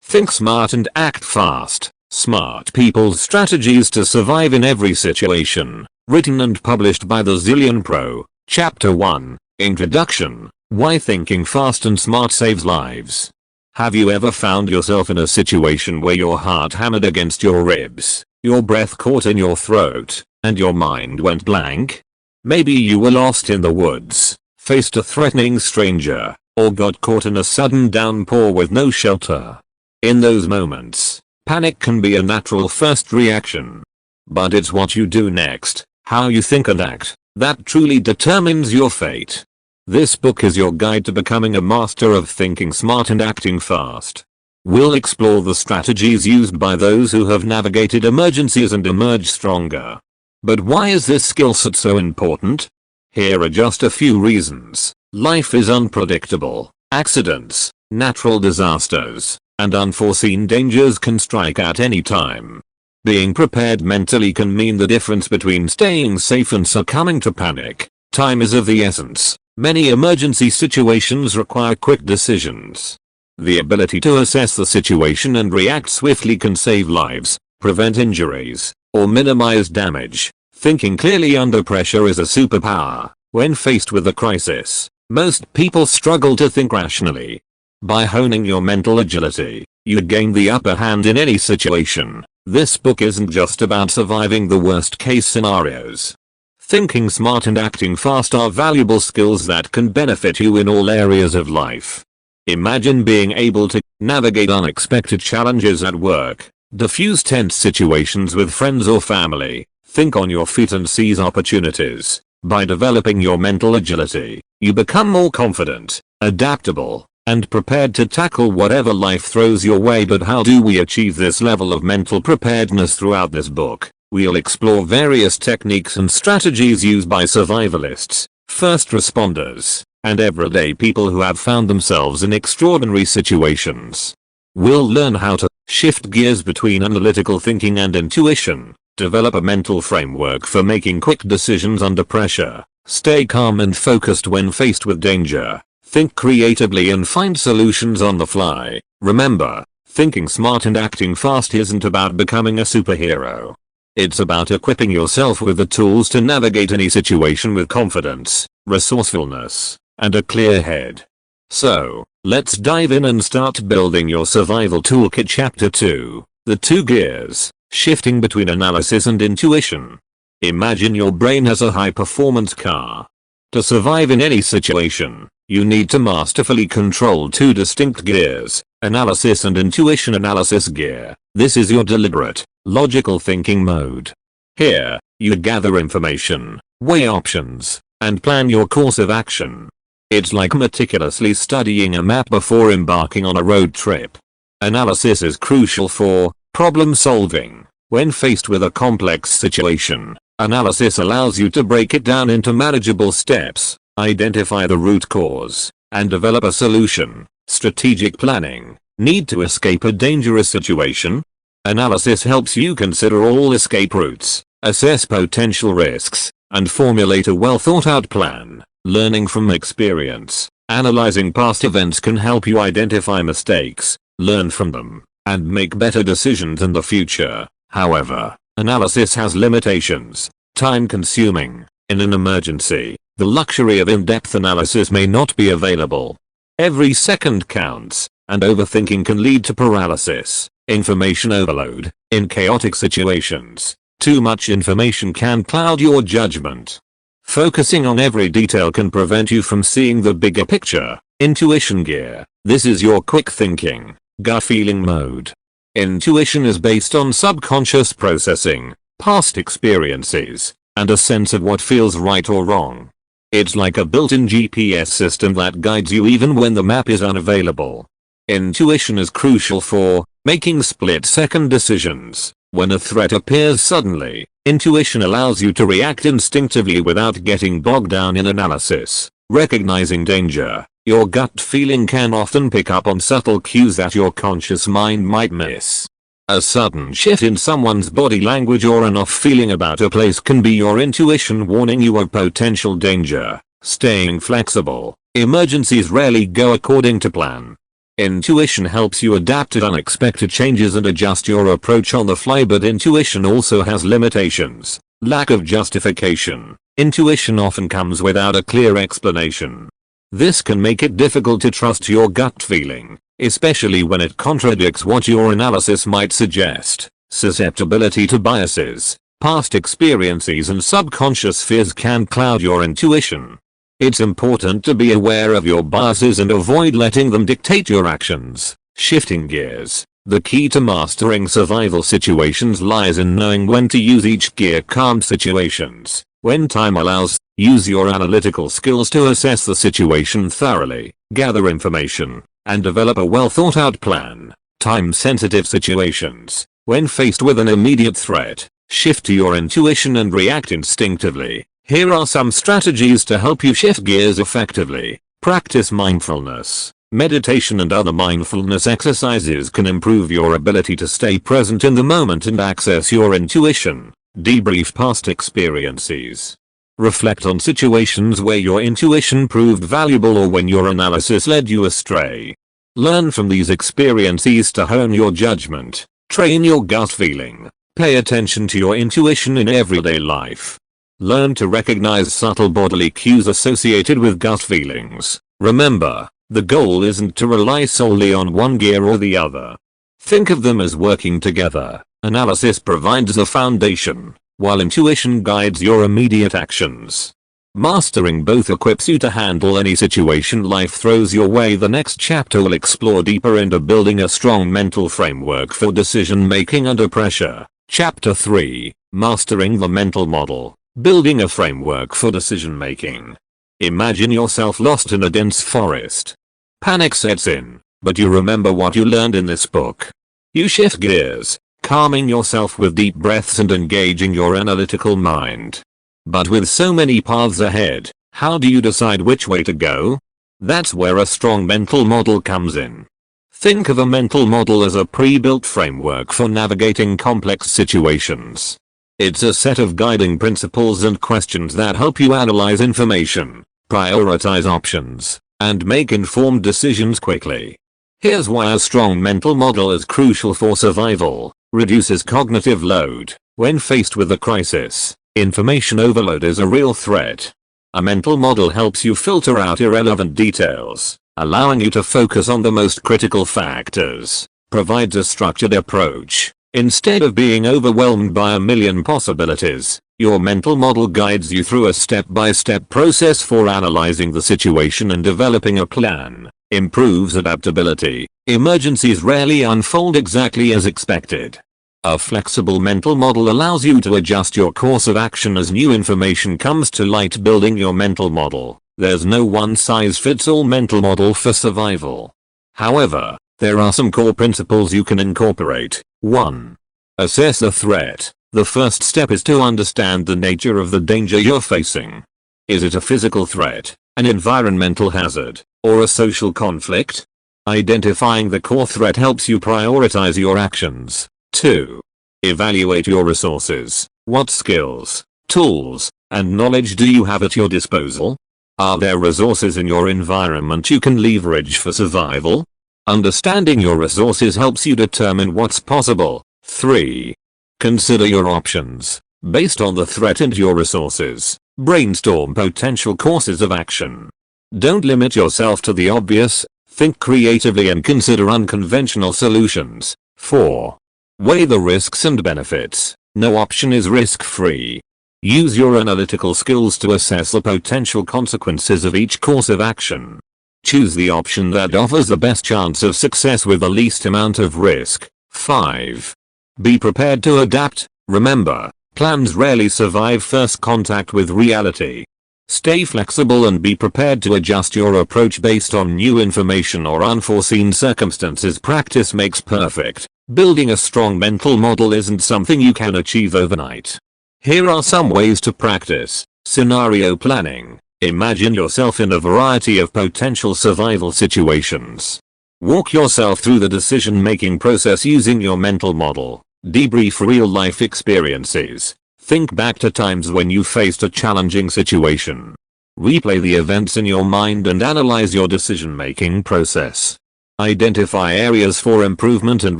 Think smart and act fast. Smart People's Strategies to Survive in Every Situation. Written and published by the Zillionpro. Chapter 1. Introduction. Why thinking fast and smart saves lives. Have you ever found yourself in a situation where your heart hammered against your ribs, your breath caught in your throat, and your mind went blank? Maybe you were lost in the woods, faced a threatening stranger, or got caught in a sudden downpour with no shelter. In those moments, panic can be a natural first reaction. But it's what you do next, how you think and act, that truly determines your fate. This book is your guide to becoming a master of thinking smart and acting fast. We'll explore the strategies used by those who have navigated emergencies and emerged stronger. But why is this skill set so important? Here are just a few reasons. Life is unpredictable. Accidents, natural disasters, and unforeseen dangers can strike at any time. Being prepared mentally can mean the difference between staying safe and succumbing to panic. Time is of the essence. Many emergency situations require quick decisions. The ability to assess the situation and react swiftly can save lives, prevent injuries, or minimize damage. Thinking clearly under pressure is a superpower. When faced with a crisis, most people struggle to think rationally. By honing your mental agility, you gain the upper hand in any situation. This book isn't just about surviving the worst case scenarios. Thinking smart and acting fast are valuable skills that can benefit you in all areas of life. Imagine being able to navigate unexpected challenges at work, diffuse tense situations with friends or family, think on your feet and seize opportunities. By developing your mental agility, you become more confident, adaptable, and prepared to tackle whatever life throws your way. But how do we achieve this level of mental preparedness? Throughout this book, we'll explore various techniques and strategies used by survivalists, first responders, and everyday people who have found themselves in extraordinary situations. We'll learn how to shift gears between analytical thinking and intuition, develop a mental framework for making quick decisions under pressure, stay calm and focused when faced with danger, think creatively and find solutions on the fly. Remember, thinking smart and acting fast isn't about becoming a superhero. It's about equipping yourself with the tools to navigate any situation with confidence, resourcefulness, and a clear head. So, let's dive in and start building your survival toolkit. Chapter 2. The 2 gears, shifting between analysis and intuition. Imagine your brain has a high-performance car. To survive in any situation, you need to masterfully control 2 distinct gears, analysis and intuition. Analysis gear. This is your deliberate, logical thinking mode. Here, you gather information, weigh options, and plan your course of action. It's like meticulously studying a map before embarking on a road trip. Analysis is crucial for problem solving. When faced with a complex situation, analysis allows you to break it down into manageable steps, identify the root cause, and develop a solution. Strategic planning. Need to escape a dangerous situation? Analysis helps you consider all escape routes, assess potential risks, and formulate a well-thought-out plan. Learning from experience. Analyzing past events can help you identify mistakes, learn from them, and make better decisions in the future. However, analysis has limitations. Time-consuming. In an emergency, the luxury of in-depth analysis may not be available. Every second counts, and overthinking can lead to paralysis. Information overload. In chaotic situations, too much information can cloud your judgment. Focusing on every detail can prevent you from seeing the bigger picture. Intuition gear. This is your quick thinking, gut feeling mode. Intuition is based on subconscious processing, past experiences, and a sense of what feels right or wrong. It's like a built-in GPS system that guides you even when the map is unavailable. Intuition is crucial for making split-second decisions. When a threat appears suddenly, intuition allows you to react instinctively without getting bogged down in analysis. Recognizing danger. Your gut feeling can often pick up on subtle cues that your conscious mind might miss. A sudden shift in someone's body language or an off feeling about a place can be your intuition warning you of potential danger. Staying flexible. Emergencies rarely go according to plan. Intuition helps you adapt to unexpected changes and adjust your approach on the fly, but intuition also has limitations. Lack of justification. Intuition often comes without a clear explanation. This can make it difficult to trust your gut feeling, especially when it contradicts what your analysis might suggest. Susceptibility to biases. Past experiences and subconscious fears can cloud your intuition. It's important to be aware of your biases and avoid letting them dictate your actions. Shifting gears. The key to mastering survival situations lies in knowing when to use each gear. Calm situations. When time allows, use your analytical skills to assess the situation thoroughly, gather information, and develop a well thought out plan. Time-sensitive situations. When faced with an immediate threat, shift to your intuition and react instinctively. Here are some strategies to help you shift gears effectively. Practice mindfulness. Meditation and other mindfulness exercises can improve your ability to stay present in the moment and access your intuition. Debrief past experiences. Reflect on situations where your intuition proved valuable or when your analysis led you astray. Learn from these experiences to hone your judgment. Train your gut feeling. Pay attention to your intuition in everyday life. Learn to recognize subtle bodily cues associated with gut feelings. Remember, the goal isn't to rely solely on one gear or the other. Think of them as working together. Analysis provides the foundation, while intuition guides your immediate actions. Mastering both equips you to handle any situation life throws your way. The next chapter will explore deeper into building a strong mental framework for decision making under pressure. Chapter 3, Mastering the Mental Model. Building a framework for decision making. Imagine yourself lost in a dense forest. Panic sets in, but you remember what you learned in this book. You shift gears, calming yourself with deep breaths and engaging your analytical mind. But with so many paths ahead, how do you decide which way to go? That's where a strong mental model comes in. Think of a mental model as a pre-built framework for navigating complex situations. It's a set of guiding principles and questions that help you analyze information, prioritize options, and make informed decisions quickly. Here's why a strong mental model is crucial for survival. Reduces cognitive load. When faced with a crisis, information overload is a real threat. A mental model helps you filter out irrelevant details, allowing you to focus on the most critical factors. Provides a structured approach. Instead of being overwhelmed by a million possibilities, your mental model guides you through a step-by-step process for analyzing the situation and developing a plan. Improves adaptability. Emergencies rarely unfold exactly as expected. A flexible mental model allows you to adjust your course of action as new information comes to light. Building your mental model. There's no one-size-fits-all mental model for survival. However, there are some core principles you can incorporate. 1. Assess the threat. The first step is to understand the nature of the danger you're facing. Is it a physical threat, an environmental hazard, or a social conflict? Identifying the core threat helps you prioritize your actions. 2. Evaluate your resources. What skills, tools, and knowledge do you have at your disposal? Are there resources in your environment you can leverage for survival? Understanding your resources helps you determine what's possible. 3. Consider your options. Based on the threat and your resources, brainstorm potential courses of action. Don't limit yourself to the obvious, think creatively and consider unconventional solutions. 4. Weigh the risks and benefits. No option is risk-free. Use your analytical skills to assess the potential consequences of each course of action. Choose the option that offers the best chance of success with the least amount of risk. 5. Be prepared to adapt. Remember, plans rarely survive first contact with reality. Stay flexible and be prepared to adjust your approach based on new information or unforeseen circumstances. Practice makes perfect. Building a strong mental model isn't something you can achieve overnight. Here are some ways to practice. Scenario planning. Imagine yourself in a variety of potential survival situations. Walk yourself through the decision-making process using your mental model. Debrief real-life experiences. Think back to times when you faced a challenging situation. Replay the events in your mind and analyze your decision-making process. Identify areas for improvement and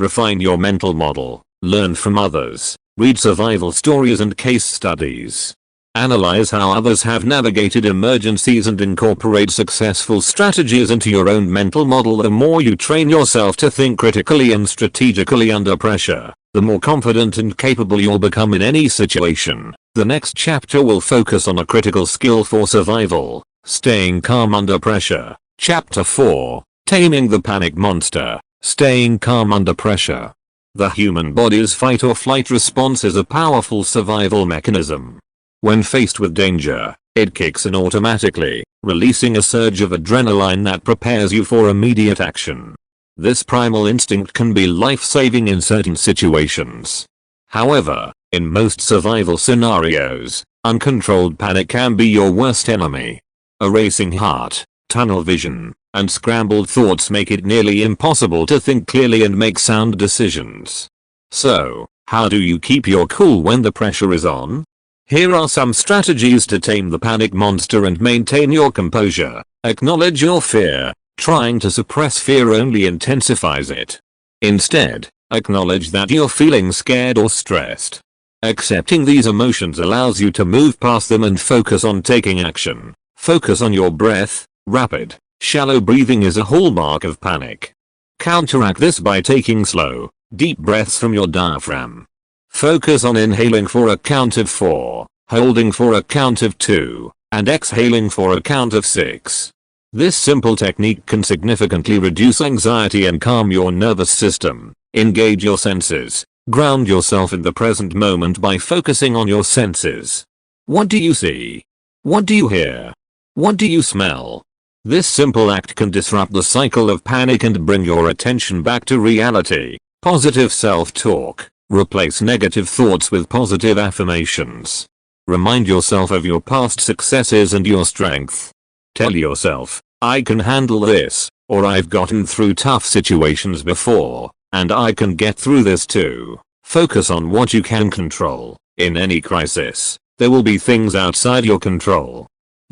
refine your mental model. Learn from others. Read survival stories and case studies. Analyze how others have navigated emergencies and incorporate successful strategies into your own mental model. The more you train yourself to think critically and strategically under pressure, the more confident and capable you'll become in any situation. The next chapter will focus on a critical skill for survival: staying calm under pressure. Chapter 4: Taming the Panic Monster. Staying calm under pressure. The human body's fight or flight response is a powerful survival mechanism. When faced with danger, it kicks in automatically, releasing a surge of adrenaline that prepares you for immediate action. This primal instinct can be life-saving in certain situations. However, in most survival scenarios, uncontrolled panic can be your worst enemy. A racing heart, tunnel vision, and scrambled thoughts make it nearly impossible to think clearly and make sound decisions. So, how do you keep your cool when the pressure is on? Here are some strategies to tame the panic monster and maintain your composure. Acknowledge your fear. Trying to suppress fear only intensifies it. Instead, acknowledge that you're feeling scared or stressed. Accepting these emotions allows you to move past them and focus on taking action. Focus on your breath. Rapid, shallow breathing is a hallmark of panic. Counteract this by taking slow, deep breaths from your diaphragm. Focus on inhaling for a count of 4, holding for a count of 2, and exhaling for a count of 6. This simple technique can significantly reduce anxiety and calm your nervous system. Engage your senses. Ground yourself in the present moment by focusing on your senses. What do you see? What do you hear? What do you smell? This simple act can disrupt the cycle of panic and bring your attention back to reality. Positive self-talk. Replace negative thoughts with positive affirmations. Remind yourself of your past successes and your strength. Tell yourself, I can handle this, or I've gotten through tough situations before, and I can get through this too. Focus on what you can control. In any crisis, there will be things outside your control.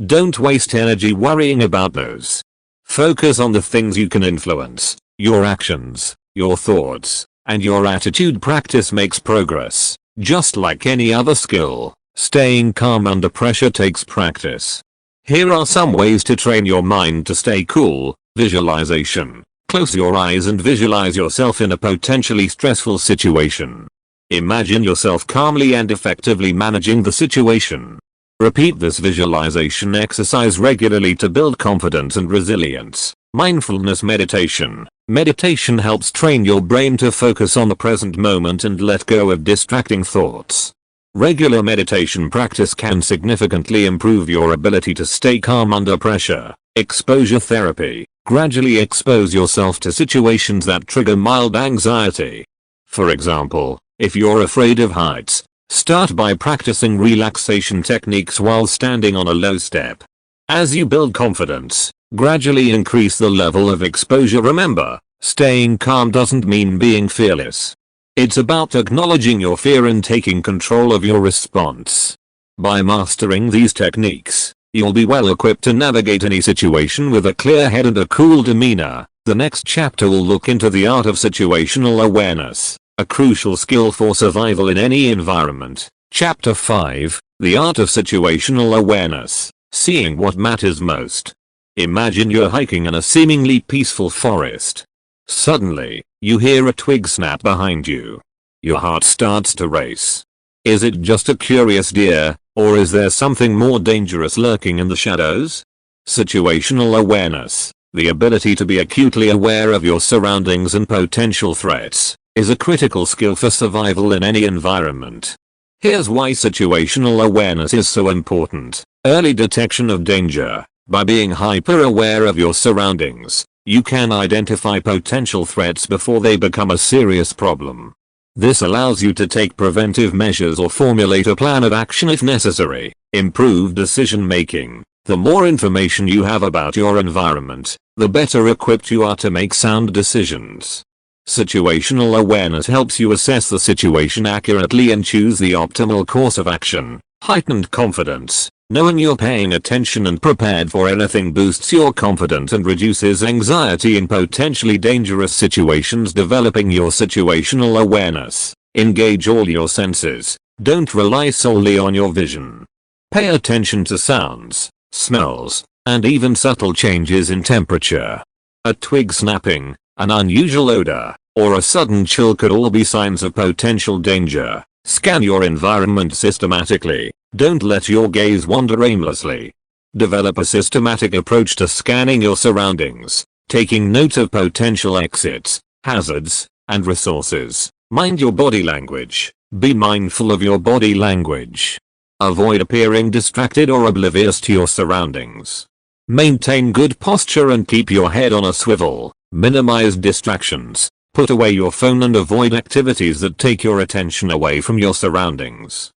Don't waste energy worrying about those. Focus on the things you can influence: your actions, your thoughts, and your attitude. Practice makes progress. Just like any other skill, staying calm under pressure takes practice. Here are some ways to train your mind to stay cool. Visualization. Close your eyes and visualize yourself in a potentially stressful situation. Imagine yourself calmly and effectively managing the situation. Repeat this visualization exercise regularly to build confidence and resilience. Mindfulness meditation. Meditation helps train your brain to focus on the present moment and let go of distracting thoughts. Regular meditation practice can significantly improve your ability to stay calm under pressure. Exposure therapy. Gradually expose yourself to situations that trigger mild anxiety. For example, if you're afraid of heights, start by practicing relaxation techniques while standing on a low step. As you build confidence, gradually increase the level of exposure. Remember, staying calm doesn't mean being fearless. It's about acknowledging your fear and taking control of your response. By mastering these techniques, you'll be well equipped to navigate any situation with a clear head and a cool demeanor. The next chapter will look into the art of situational awareness, a crucial skill for survival in any environment. Chapter 5, The Art of Situational Awareness, Seeing What Matters Most. Imagine you're hiking in a seemingly peaceful forest. Suddenly, you hear a twig snap behind you. Your heart starts to race. Is it just a curious deer, or is there something more dangerous lurking in the shadows? Situational awareness, the ability to be acutely aware of your surroundings and potential threats, is a critical skill for survival in any environment. Here's why situational awareness is so important. Early detection of danger. By being hyper-aware of your surroundings, you can identify potential threats before they become a serious problem. This allows you to take preventive measures or formulate a plan of action if necessary. Improve decision making. The more information you have about your environment, the better equipped you are to make sound decisions. Situational awareness helps you assess the situation accurately and choose the optimal course of action. Heightened confidence. Knowing you're paying attention and prepared for anything boosts your confidence and reduces anxiety in potentially dangerous situations. Developing your situational awareness. Engage all your senses. Don't rely solely on your vision. Pay attention to sounds, smells, and even subtle changes in temperature. A twig snapping, an unusual odor, or a sudden chill could all be signs of potential danger. Scan your environment systematically. Don't let your gaze wander aimlessly. Develop a systematic approach to scanning your surroundings, taking note of potential exits, hazards, and resources. Mind your body language. Be mindful of your body language. Avoid appearing distracted or oblivious to your surroundings. Maintain good posture and keep your head on a swivel. Minimize distractions. Put away your phone and avoid activities that take your attention away from your surroundings.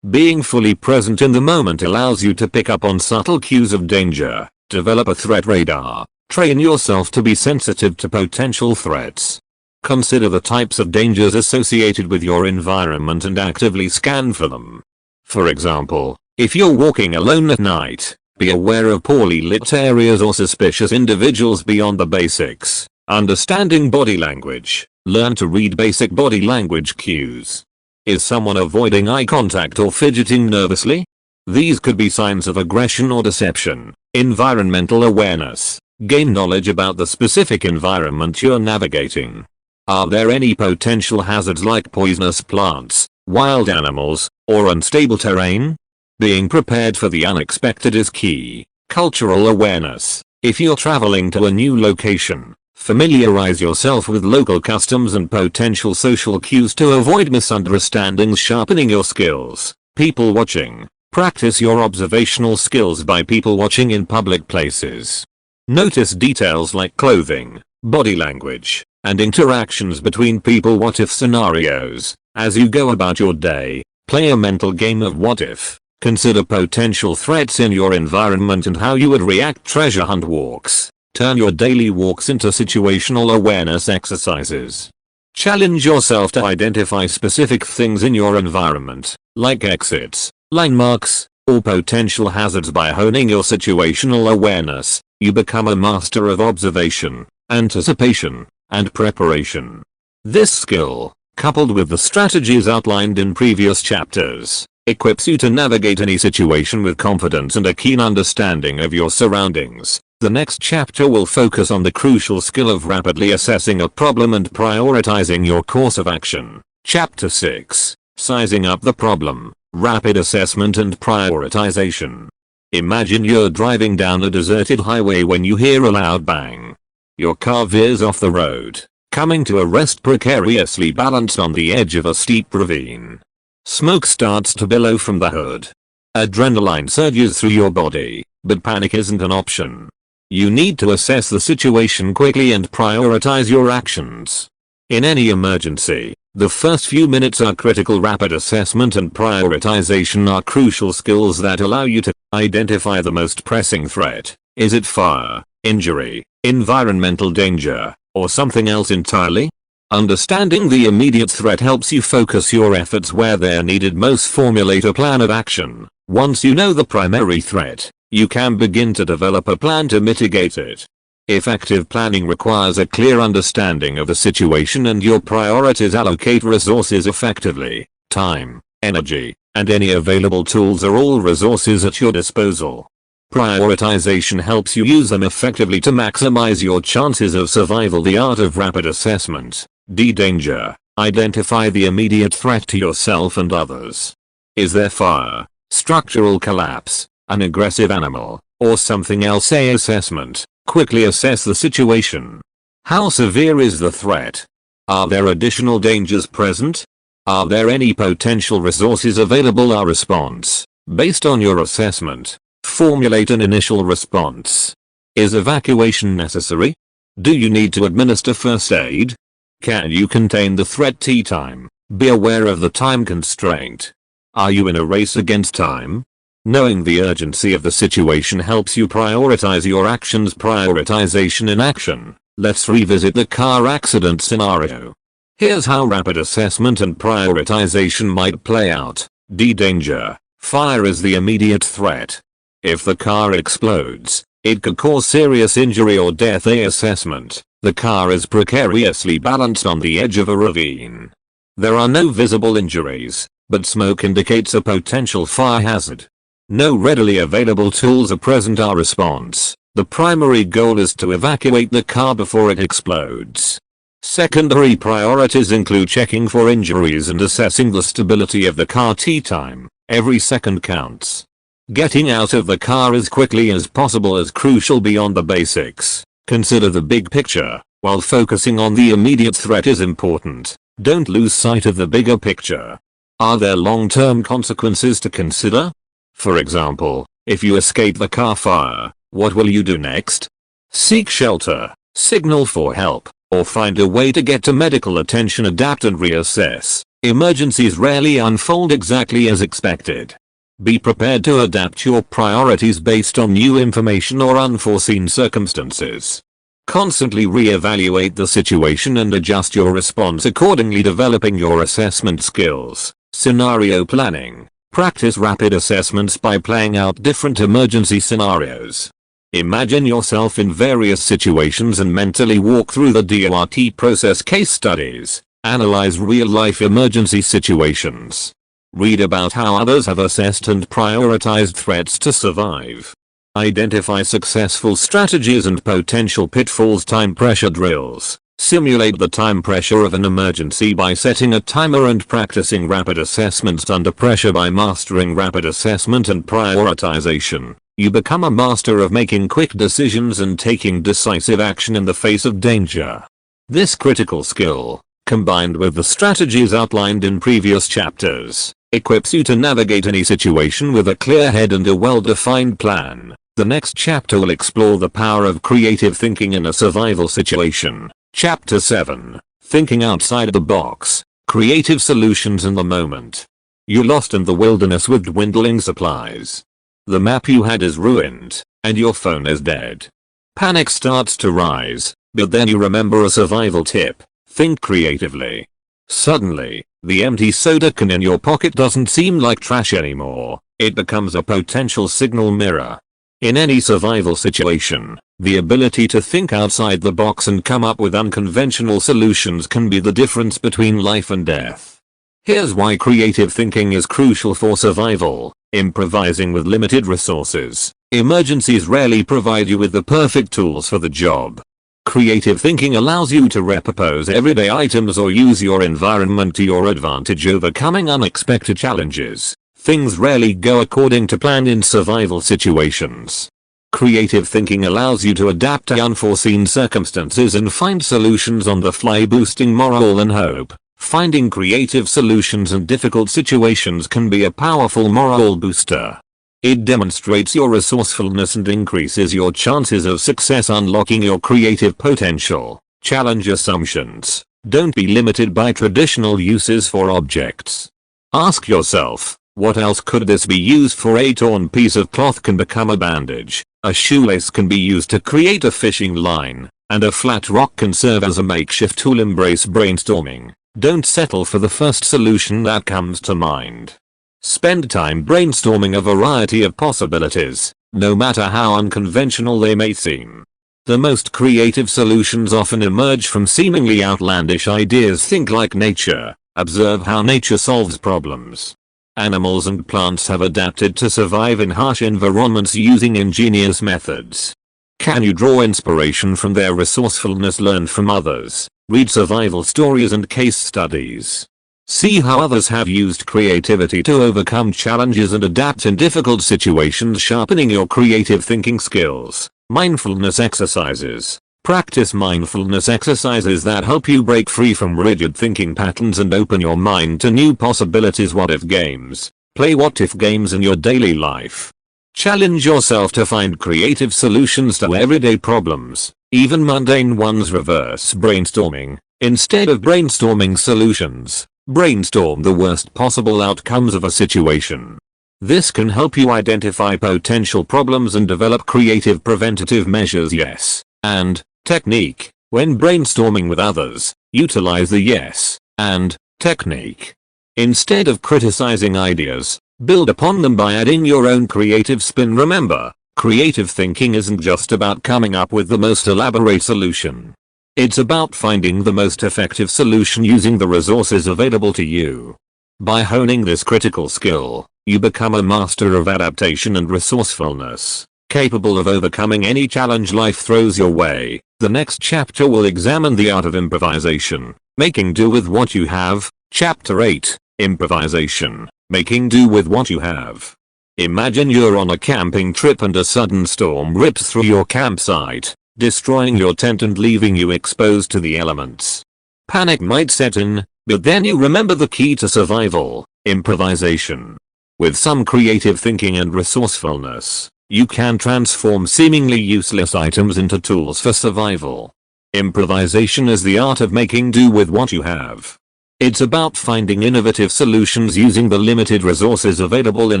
Being fully present in the moment allows you to pick up on subtle cues of danger. Develop a threat radar. Train yourself to be sensitive to potential threats. Consider the types of dangers associated with your environment and actively scan for them. For example, if you're walking alone at night, be aware of poorly lit areas or suspicious individuals beyond the basics. Understanding body language. Learn to read basic body language cues. Is someone avoiding eye contact or fidgeting nervously? These could be signs of aggression or deception. Environmental awareness. Gain knowledge about the specific environment you're navigating. Are there any potential hazards like poisonous plants, wild animals, or unstable terrain? Being prepared for the unexpected is key. Cultural awareness. If you're traveling to a new location, familiarize yourself with local customs and potential social cues to avoid misunderstandings. Sharpening your skills. People watching. Practice your observational skills by people watching in public places. Notice details like clothing, body language, and interactions between people. What if scenarios. As you go about your day, play a mental game of what if. Consider potential threats in your environment and how you would react. Treasure hunt walks. Turn your daily walks into situational awareness exercises. Challenge yourself to identify specific things in your environment, like exits, landmarks, or potential hazards. By honing your situational awareness, you become a master of observation, anticipation, and preparation. This skill, coupled with the strategies outlined in previous chapters, equips you to navigate any situation with confidence and a keen understanding of your surroundings. The next chapter will focus on the crucial skill of rapidly assessing a problem and prioritizing your course of action. Chapter 6. Sizing up the problem, rapid assessment and prioritization. Imagine you're driving down a deserted highway when you hear a loud bang. Your car veers off the road, coming to a rest precariously balanced on the edge of a steep ravine. Smoke starts to billow from the hood. Adrenaline surges through your body, but panic isn't an option. You need to assess the situation quickly and prioritize your actions. In any emergency, the first few minutes are critical. Rapid assessment and prioritization are crucial skills that allow you to identify the most pressing threat. Is it fire, injury, environmental danger, or something else entirely? Understanding the immediate threat helps you focus your efforts where they're needed most. Formulate a plan of action. Once you know the primary threat, you can begin to develop a plan to mitigate it. Effective planning requires a clear understanding of the situation and your priorities. Allocate resources effectively. Time, energy, and any available tools are all resources at your disposal. Prioritization helps you use them effectively to maximize your chances of survival. The art of rapid assessment. Danger. Identify the immediate threat to yourself and others. Is there fire, structural collapse, an aggressive animal, or something else? Assessment. Quickly assess the situation. How severe is the threat? Are there additional dangers present? Are there any potential resources available? Our response. Based on your assessment, formulate an initial response. Is evacuation necessary? Do you need to administer first aid? Can you contain the threat? Time. Be aware of the time constraint. Are you in a race against time? Knowing the urgency of the situation helps you prioritize your actions. Prioritization in action. Let's revisit the car accident scenario. Here's how rapid assessment and prioritization might play out. Danger. Fire is the immediate threat. If the car explodes, it could cause serious injury or death. A assessment: the car is precariously balanced on the edge of a ravine. There are no visible injuries, but smoke indicates a potential fire hazard. No readily available tools are present. Our response: the primary goal is to evacuate the car before it explodes. Secondary priorities include checking for injuries and assessing the stability of the car. Time: every second counts. Getting out of the car as quickly as possible is crucial. Beyond the basics, consider the big picture. While focusing on the immediate threat is important, don't lose sight of the bigger picture. Are there long-term consequences to consider? For example, if you escape the car fire, what will you do next? Seek shelter, signal for help, or find a way to get to medical attention. Adapt and reassess. Emergencies rarely unfold exactly as expected. Be prepared to adapt your priorities based on new information or unforeseen circumstances. Constantly re-evaluate the situation and adjust your response accordingly. Developing your assessment skills. Scenario planning. Practice rapid assessments by playing out different emergency scenarios. Imagine yourself in various situations and mentally walk through the DORT process. Case studies. Analyze real-life emergency situations. Read about how others have assessed and prioritized threats to survive. Identify successful strategies and potential pitfalls. Time pressure drills. Simulate the time pressure of an emergency by setting a timer and practicing rapid assessments under pressure. By mastering rapid assessment and prioritization, you become a master of making quick decisions and taking decisive action in the face of danger. This critical skill, combined with the strategies outlined in previous chapters, equips you to navigate any situation with a clear head and a well-defined plan. The next chapter will explore the power of creative thinking in a survival situation. Chapter 7. Thinking outside the box. Creative solutions in the moment. You're lost in the wilderness with dwindling supplies. The map you had is ruined, and your phone is dead. Panic starts to rise, but then you remember a survival tip: think creatively. Suddenly, the empty soda can in your pocket doesn't seem like trash anymore. It becomes a potential signal mirror. In any survival situation, the ability to think outside the box and come up with unconventional solutions can be the difference between life and death. Here's why creative thinking is crucial for survival. Improvising with limited resources. Emergencies rarely provide you with the perfect tools for the job. Creative thinking allows you to repurpose everyday items or use your environment to your advantage, overcoming unexpected challenges. Things rarely go according to plan in survival situations. Creative thinking allows you to adapt to unforeseen circumstances and find solutions on the fly, boosting morale and hope. Finding creative solutions in difficult situations can be a powerful morale booster. It demonstrates your resourcefulness and increases your chances of success. Unlocking your creative potential. Challenge assumptions. Don't be limited by traditional uses for objects. Ask yourself, what else could this be used for? A torn piece of cloth can become a bandage, a shoelace can be used to create a fishing line, and a flat rock can serve as a makeshift tool. Embrace brainstorming. Don't settle for the first solution that comes to mind. Spend time brainstorming a variety of possibilities, no matter how unconventional they may seem. The most creative solutions often emerge from seemingly outlandish ideas. Think like nature. Observe how nature solves problems. Animals and plants have adapted to survive in harsh environments using ingenious methods. Can you draw inspiration from their resourcefulness? Learn from others. Read survival stories and case studies. See how others have used creativity to overcome challenges and adapt in difficult situations. Sharpening your creative thinking skills. Mindfulness exercises. Practice mindfulness exercises that help you break free from rigid thinking patterns and open your mind to new possibilities. What if games. Play what if games in your daily life. Challenge yourself to find creative solutions to everyday problems, even mundane ones. Reverse brainstorming. Instead of brainstorming solutions, brainstorm the worst possible outcomes of a situation. This can help you identify potential problems and develop creative preventative measures. Yes and technique. When brainstorming with others, utilize the yes and technique. Instead of criticizing ideas, Build upon them by adding your own creative spin. Remember, creative thinking isn't just about coming up with the most elaborate solution. It's about finding the most effective solution using the resources available to you. By honing this critical skill, you become a master of adaptation and resourcefulness, capable of overcoming any challenge life throws your way. The next chapter will examine the art of improvisation, making do with what you have. Chapter 8, Improvisation, making do with what you have. Imagine you're on a camping trip and a sudden storm rips through your campsite, destroying your tent and leaving you exposed to the elements. Panic might set in, but then you remember the key to survival: improvisation. With some creative thinking and resourcefulness, you can transform seemingly useless items into tools for survival. Improvisation is the art of making do with what you have. It's about finding innovative solutions using the limited resources available in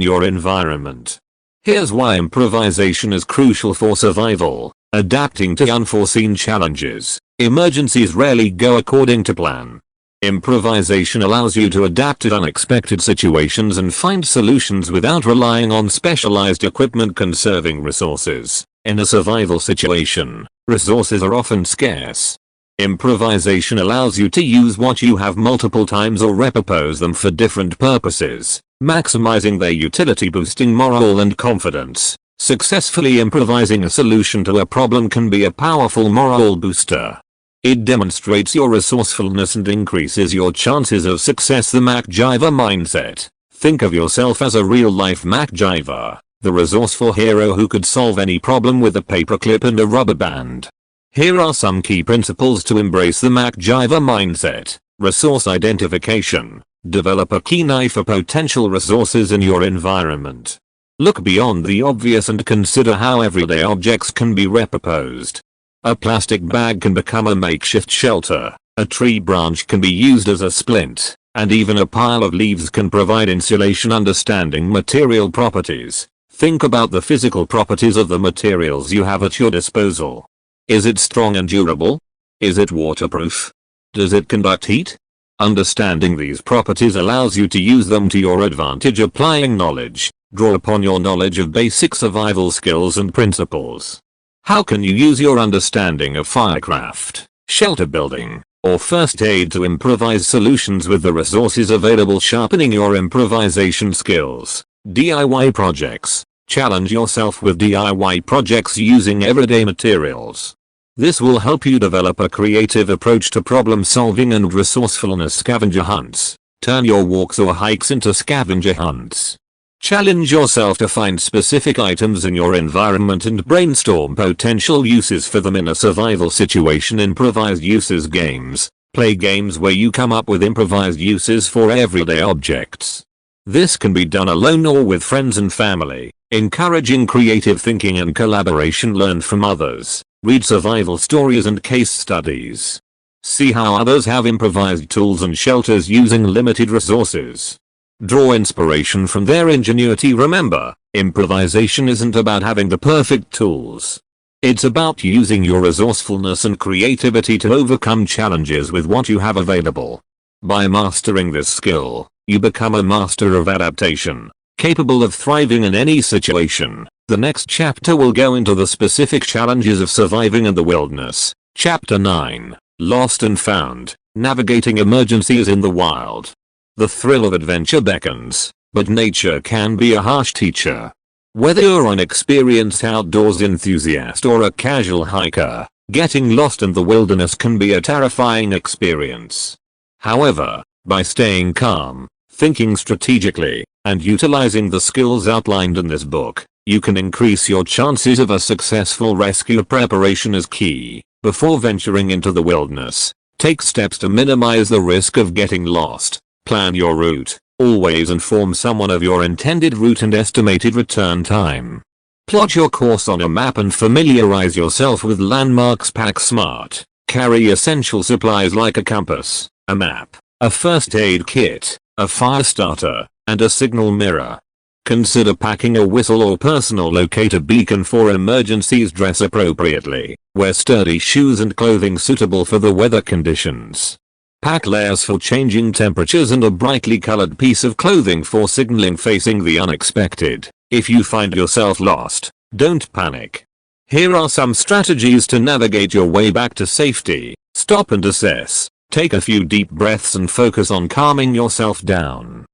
your environment. Here's why improvisation is crucial for survival: adapting to unforeseen challenges. Emergencies rarely go according to plan. Improvisation allows you to adapt to unexpected situations and find solutions without relying on specialized equipment. Conserving resources. In a survival situation, resources are often scarce. Improvisation allows you to use what you have multiple times or repurpose them for different purposes, maximizing their utility, boosting morale and confidence. Successfully improvising a solution to a problem can be a powerful morale booster. It demonstrates your resourcefulness and increases your chances of success. The MacGyver mindset. Think of yourself as a real-life MacGyver, the resourceful hero who could solve any problem with a paperclip and a rubber band. Here are some key principles to embrace the MacGyver mindset. Resource identification. Develop a keen eye for potential resources in your environment. Look beyond the obvious and consider how everyday objects can be repurposed. A plastic bag can become a makeshift shelter, a tree branch can be used as a splint, and even a pile of leaves can provide insulation. Understanding material properties. Think about the physical properties of the materials you have at your disposal. Is it strong and durable? Is it waterproof? Does it conduct heat? Understanding these properties allows you to use them to your advantage. Applying knowledge. Draw upon your knowledge of basic survival skills and principles. How can you use your understanding of firecraft, shelter building, or first aid to improvise solutions with the resources available? Sharpening your improvisation skills. DIY projects. Challenge yourself with DIY projects using everyday materials. This will help you develop a creative approach to problem solving and resourcefulness. Scavenger hunts. Turn your walks or hikes into scavenger hunts. Challenge yourself to find specific items in your environment and brainstorm potential uses for them in a survival situation. Improvised uses games. Play games where you come up with improvised uses for everyday objects. This can be done alone or with friends and family, encouraging creative thinking and collaboration. Learn from others. Read survival stories and case studies. See how others have improvised tools and shelters using limited resources. Draw inspiration from their ingenuity. Remember, improvisation isn't about having the perfect tools. It's about using your resourcefulness and creativity to overcome challenges with what you have available. By mastering this skill, you become a master of adaptation, capable of thriving in any situation. The next chapter will go into the specific challenges of surviving in the wilderness. Chapter 9, Lost and Found, Navigating Emergencies in the Wild. The thrill of adventure beckons, but nature can be a harsh teacher. Whether you're an experienced outdoors enthusiast or a casual hiker, getting lost in the wilderness can be a terrifying experience. However, by staying calm, thinking strategically, and utilizing the skills outlined in this book, you can increase your chances of a successful rescue. Preparation is key. Before venturing into the wilderness, take steps to minimize the risk of getting lost. Plan your route. Always inform someone of your intended route and estimated return time. Plot your course on a map and familiarize yourself with landmarks. Pack smart. Carry essential supplies like a compass, a map, a first aid kit, a fire starter, and a signal mirror. Consider packing a whistle or personal locator beacon for emergencies. Dress appropriately. Wear sturdy shoes and clothing suitable for the weather conditions. Pack layers for changing temperatures and a brightly colored piece of clothing for signaling facing the unexpected. If you find yourself lost, don't panic. Here are some strategies to navigate your way back to safety. Stop and assess. Take a few deep breaths and focus on calming yourself down.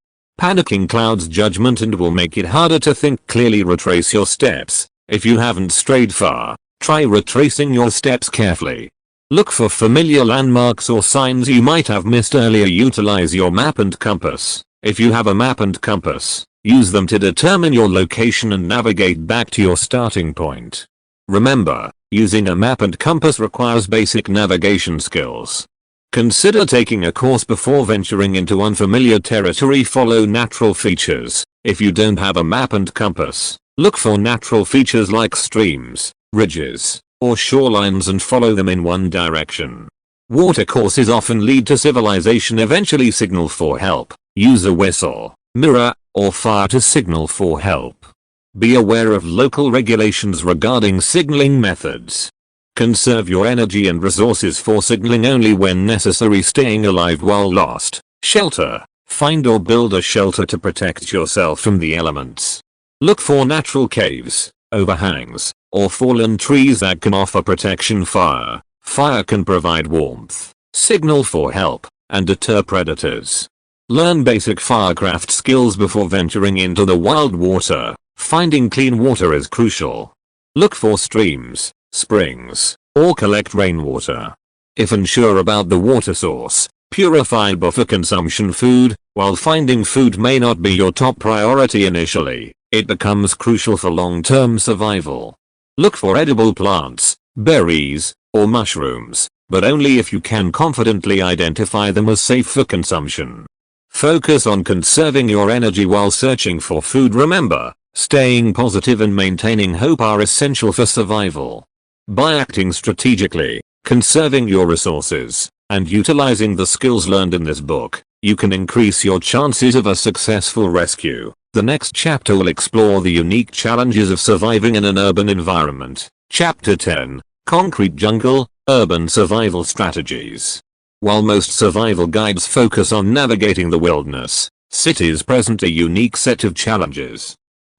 Panicking clouds judgment and will make it harder to think clearly. Retrace your steps. If you haven't strayed far, try retracing your steps carefully. Look for familiar landmarks or signs you might have missed earlier. Utilize your map and compass. If you have a map and compass, use them to determine your location and navigate back to your starting point. Remember, using a map and compass requires basic navigation skills. Consider taking a course before venturing into unfamiliar territory. Follow natural features. If you don't have a map and compass, look for natural features like streams, ridges, or shorelines and follow them in one direction. Watercourses often lead to civilization. Eventually signal for help. Use a whistle, mirror, or fire to signal for help. Be aware of local regulations regarding signaling methods. Conserve your energy and resources for signaling only when necessary. Staying alive while lost. Shelter. Find or build a shelter to protect yourself from the elements. Look for natural caves, overhangs, or fallen trees that can offer protection. Fire can provide warmth, signal for help, and deter predators. Learn basic firecraft skills before venturing into the wild water. Finding clean water is crucial. Look for streams, springs, or collect rainwater. If unsure about the water source, purify before consumption. Food. While finding food may not be your top priority initially, it becomes crucial for long-term survival. Look for edible plants, berries, or mushrooms, but only if you can confidently identify them as safe for consumption. Focus on conserving your energy while searching for food. Remember, staying positive and maintaining hope are essential for survival. By acting strategically, conserving your resources, and utilizing the skills learned in this book, you can increase your chances of a successful rescue. The next chapter will explore the unique challenges of surviving in an urban environment. Chapter 10, Concrete Jungle, Urban Survival Strategies. While most survival guides focus on navigating the wilderness, cities present a unique set of challenges.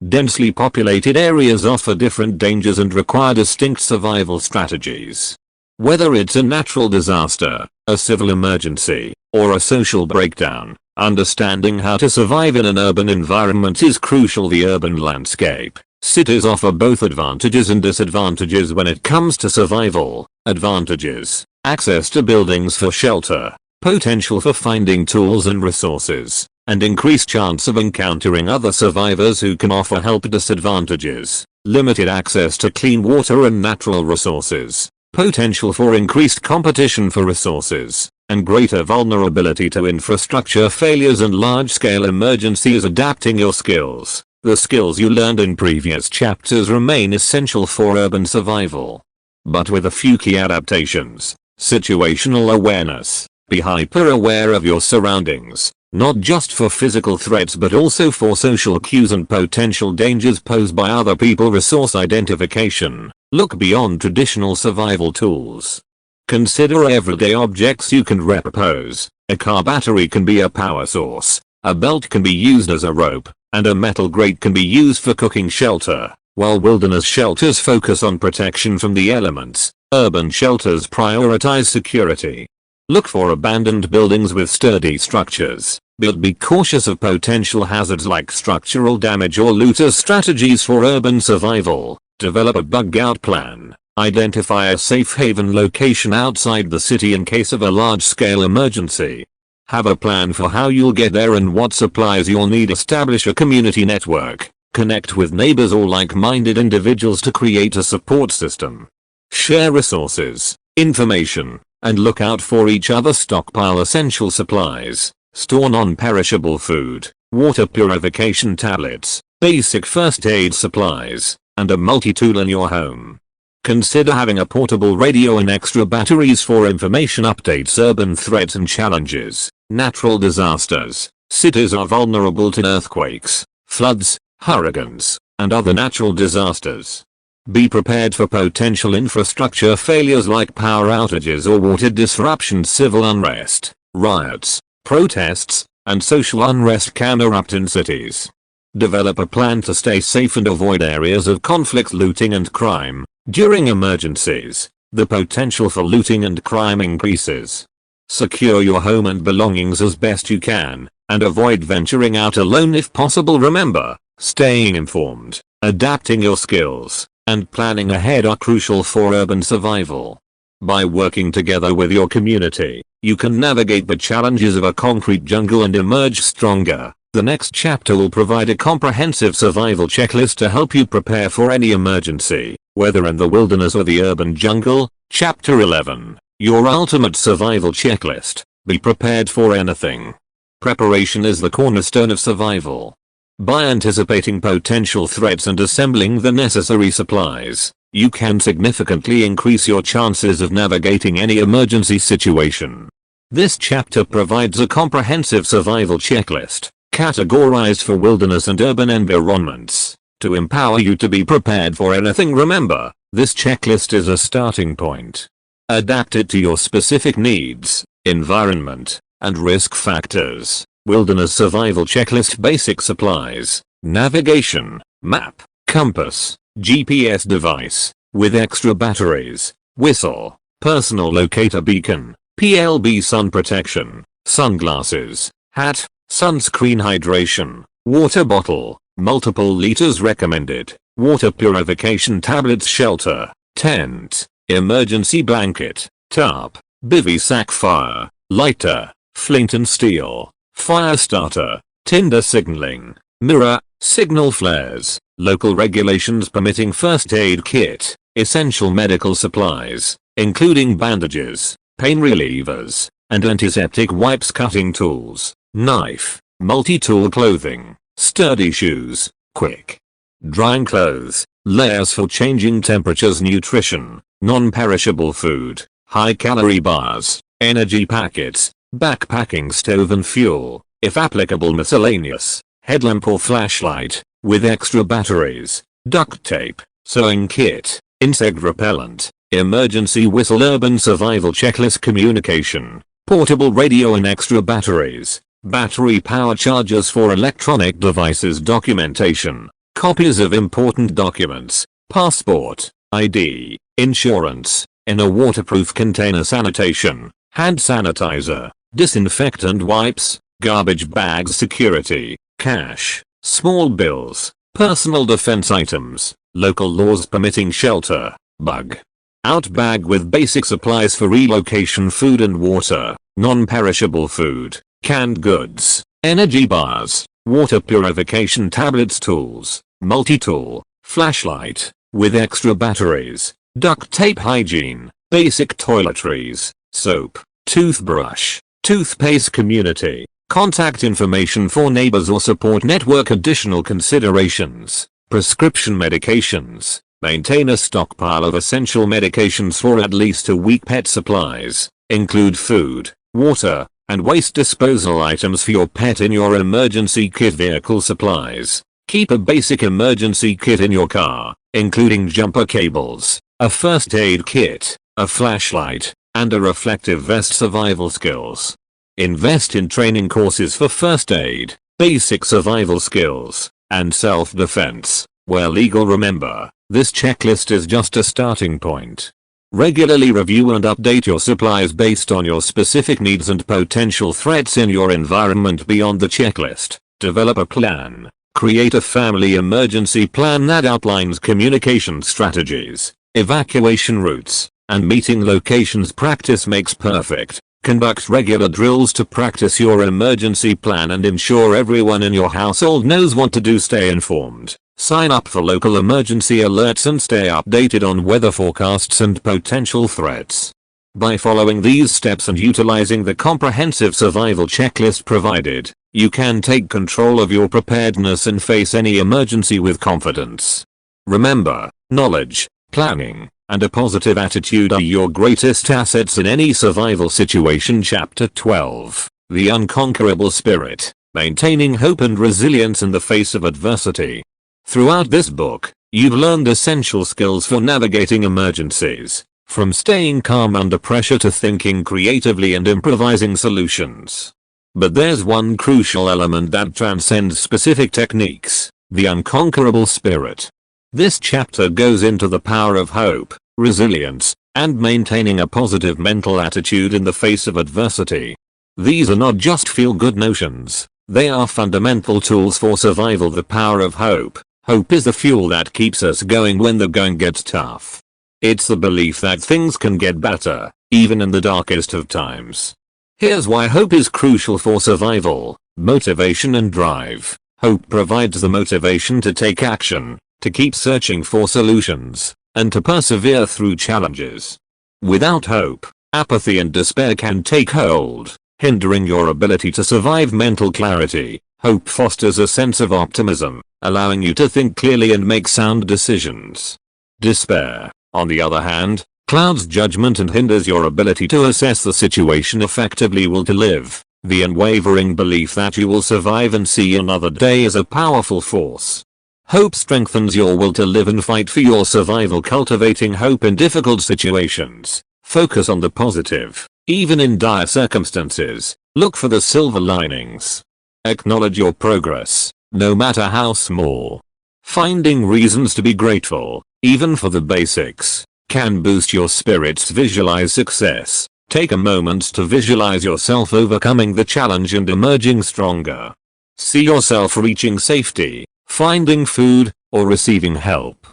Densely populated areas offer different dangers and require distinct survival strategies. Whether it's a natural disaster, a civil emergency, or a social breakdown, understanding how to survive in an urban environment is crucial. The urban landscape. Cities offer both advantages and disadvantages when it comes to survival. Advantages: access to buildings for shelter, potential for finding tools and resources, and increased chance of encountering other survivors who can offer help. Disadvantages: limited access to clean water and natural resources, potential for increased competition for resources, and greater vulnerability to infrastructure failures and large-scale emergencies. Adapting your skills. The skills you learned in previous chapters remain essential for urban survival, but with a few key adaptations. Situational awareness. Be hyper-aware of your surroundings, not just for physical threats but also for social cues and potential dangers posed by other people. Resource identification. Look beyond traditional survival tools. Consider everyday objects you can repurpose. A car battery can be a power source, a belt can be used as a rope, and a metal grate can be used for cooking. Shelter. While wilderness shelters focus on protection from the elements, urban shelters prioritize security. Look for abandoned buildings with sturdy structures, but be cautious of potential hazards like structural damage or looter. Strategies for urban survival. Develop a bug-out plan. Identify a safe haven location outside the city in case of a large-scale emergency. Have a plan for how you'll get there and what supplies you'll need. Establish a community network. Connect with neighbors or like-minded individuals to create a support system. Share resources, information, and look out for each other. Stockpile essential supplies. Store non-perishable food, water purification tablets, basic first aid supplies, and a multi-tool in your home. Consider having a portable radio and extra batteries for information updates. Urban threats and challenges. Natural disasters. Cities are vulnerable to earthquakes, floods, hurricanes, and other natural disasters. Be prepared for potential infrastructure failures like power outages or water disruptions. Civil unrest. Riots, protests, and social unrest can erupt in cities. Develop a plan to stay safe and avoid areas of conflict, looting and crime. During emergencies, the potential for looting and crime increases. Secure your home and belongings as best you can, and avoid venturing out alone if possible. Remember, staying informed, adapting your skills, and planning ahead are crucial for urban survival. By working together with your community, you can navigate the challenges of a concrete jungle and emerge stronger. The next chapter will provide a comprehensive survival checklist to help you prepare for any emergency, whether in the wilderness or the urban jungle. Chapter 11. Your ultimate survival checklist. Be prepared for anything. Preparation is the cornerstone of survival. By anticipating potential threats and assembling the necessary supplies, you can significantly increase your chances of navigating any emergency situation. This chapter provides a comprehensive survival checklist, categorized for wilderness and urban environments, to empower you to be prepared for anything. Remember, this checklist is a starting point. Adapt it to your specific needs, environment, and risk factors. Wilderness survival checklist: basic supplies, navigation, map, compass, GPS device, with extra batteries, whistle, personal locator beacon, PLB sun protection, sunglasses, hat, sunscreen, hydration, water bottle, multiple liters recommended, water purification tablets, shelter, tent, emergency blanket, tarp, bivy sack, fire, lighter, flint and steel, fire starter, tinder signaling, mirror, signal flares, local regulations permitting first aid kit, essential medical supplies, including bandages, pain relievers, and antiseptic wipes, cutting tools, knife, multi-tool, clothing, sturdy shoes, quick drying clothes, layers for changing temperatures, nutrition, non-perishable food, high-calorie bars, energy packets, backpacking stove and fuel, if applicable, miscellaneous, headlamp or flashlight, with extra batteries, duct tape, sewing kit, insect repellent, emergency whistle. Urban survival checklist: communication, portable radio and extra batteries, battery power chargers for electronic devices, documentation, copies of important documents, passport, ID, insurance, in a waterproof container, sanitation, hand sanitizer, disinfectant wipes, garbage bags, security, cash, small bills, personal defense items, local laws permitting shelter, bug out bag with basic supplies for relocation, food and water, non-perishable food, canned goods, energy bars, water purification tablets, tools, multi-tool, flashlight, with extra batteries, duct tape, hygiene, basic toiletries, soap, toothbrush, toothpaste, community, contact information for neighbors or support network. Additional considerations: prescription medications. Maintain a stockpile of essential medications for at least a week. Pet supplies include food, water, and waste disposal items for your pet in your emergency kit. Vehicle supplies. Keep a basic emergency kit in your car, including jumper cables, a first aid kit, a flashlight, and a reflective vest. Survival skills. Invest in training courses for first aid, basic survival skills, and self-defense, where legal. Remember, this checklist is just a starting point. Regularly review and update your supplies based on your specific needs and potential threats in your environment. Beyond the checklist, develop a plan. Create a family emergency plan that outlines communication strategies, evacuation routes, and meeting locations. Practice makes perfect. Conduct regular drills to practice your emergency plan and ensure everyone in your household knows what to do. Stay informed. Sign up for local emergency alerts and stay updated on weather forecasts and potential threats. By following these steps and utilizing the comprehensive survival checklist provided, you can take control of your preparedness and face any emergency with confidence. Remember, knowledge, planning, and a positive attitude are your greatest assets in any survival situation. Chapter 12. The Unconquerable Spirit. Maintaining hope and resilience in the face of adversity. Throughout this book, you've learned essential skills for navigating emergencies, From staying calm under pressure to thinking creatively and improvising solutions. But there's one crucial element that transcends specific techniques, the unconquerable spirit. This chapter goes into the power of hope, resilience, and maintaining a positive mental attitude in the face of adversity. These are not just feel-good notions, they are fundamental tools for survival. The power of hope. Hope is the fuel that keeps us going when the going gets tough. It's the belief that things can get better, even in the darkest of times. Here's why hope is crucial for survival, motivation and drive. Hope provides the motivation to take action, to keep searching for solutions, and to persevere through challenges. Without hope, apathy and despair can take hold, hindering your ability to survive. Mental clarity. Hope fosters a sense of optimism, allowing you to think clearly and make sound decisions. Despair, on the other hand, clouds judgment and hinders your ability to assess the situation effectively. Will to live. The unwavering belief that you will survive and see another day is a powerful force. Hope strengthens your will to live and fight for your survival. Cultivating hope in difficult situations. Focus on the positive. Even in dire circumstances, look for the silver linings. Acknowledge your progress, no matter how small. Finding reasons to be grateful, even for the basics, can boost your spirits. Visualize success. Take a moment to visualize yourself overcoming the challenge and emerging stronger. See yourself reaching safety, finding food, or receiving help.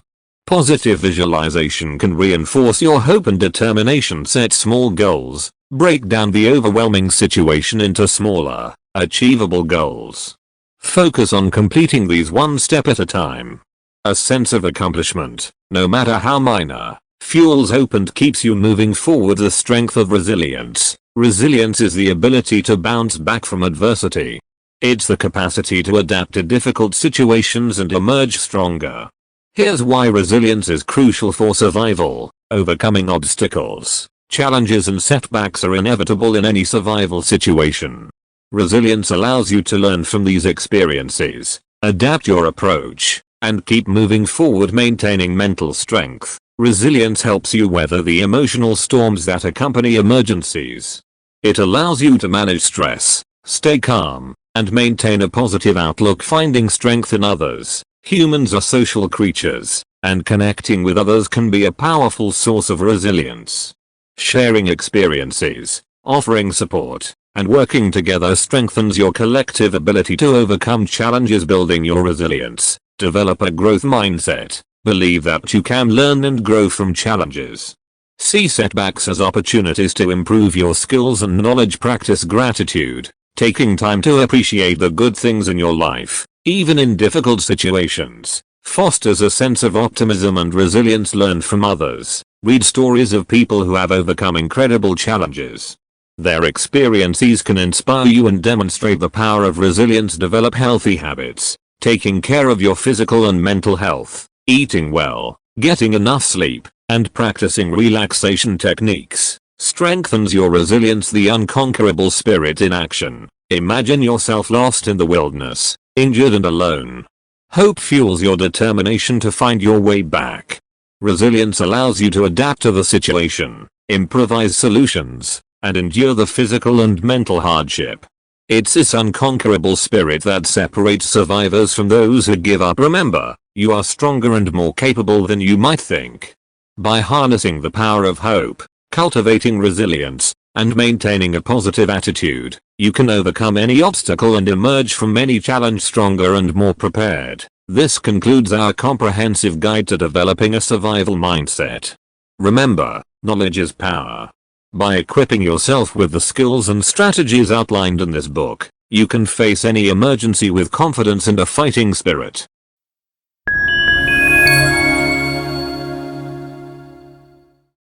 Positive visualization can reinforce your hope and determination. Set small goals. Break down the overwhelming situation into smaller, achievable goals. Focus on completing these one step at a time. A sense of accomplishment, no matter how minor, fuels hope and keeps you moving forward. The strength of resilience. Resilience is the ability to bounce back from adversity. It's the capacity to adapt to difficult situations and emerge stronger. Here's why resilience is crucial for survival. Overcoming obstacles, challenges and setbacks are inevitable in any survival situation. Resilience allows you to learn from these experiences, adapt your approach, and keep moving forward. Maintaining mental strength. Resilience helps you weather the emotional storms that accompany emergencies. It allows you to manage stress, stay calm, and maintain a positive outlook. Finding strength in others. Humans are social creatures, and connecting with others can be a powerful source of resilience. Sharing experiences, offering support, and working together strengthens your collective ability to overcome challenges. Building your resilience. Develop a growth mindset. Believe that you can learn and grow from challenges. See setbacks as opportunities to improve your skills and knowledge. Practice gratitude. Taking time to appreciate the good things in your life, even in difficult situations, fosters a sense of optimism and resilience. Learn from others. Read stories of people who have overcome incredible challenges. Their experiences can inspire you and demonstrate the power of resilience. Develop healthy habits. Taking care of your physical and mental health, eating well, getting enough sleep, and practicing relaxation techniques strengthens your resilience. The unconquerable spirit in action. Imagine yourself lost in the wilderness, injured and alone. Hope fuels your determination to find your way back. Resilience allows you to adapt to the situation, improvise solutions, and endure the physical and mental hardship. It's this unconquerable spirit that separates survivors from those who give up. Remember, you are stronger and more capable than you might think. By harnessing the power of hope, cultivating resilience, and maintaining a positive attitude, you can overcome any obstacle and emerge from any challenge stronger and more prepared. This concludes our comprehensive guide to developing a survival mindset. Remember, knowledge is power. By equipping yourself with the skills and strategies outlined in this book, you can face any emergency with confidence and a fighting spirit.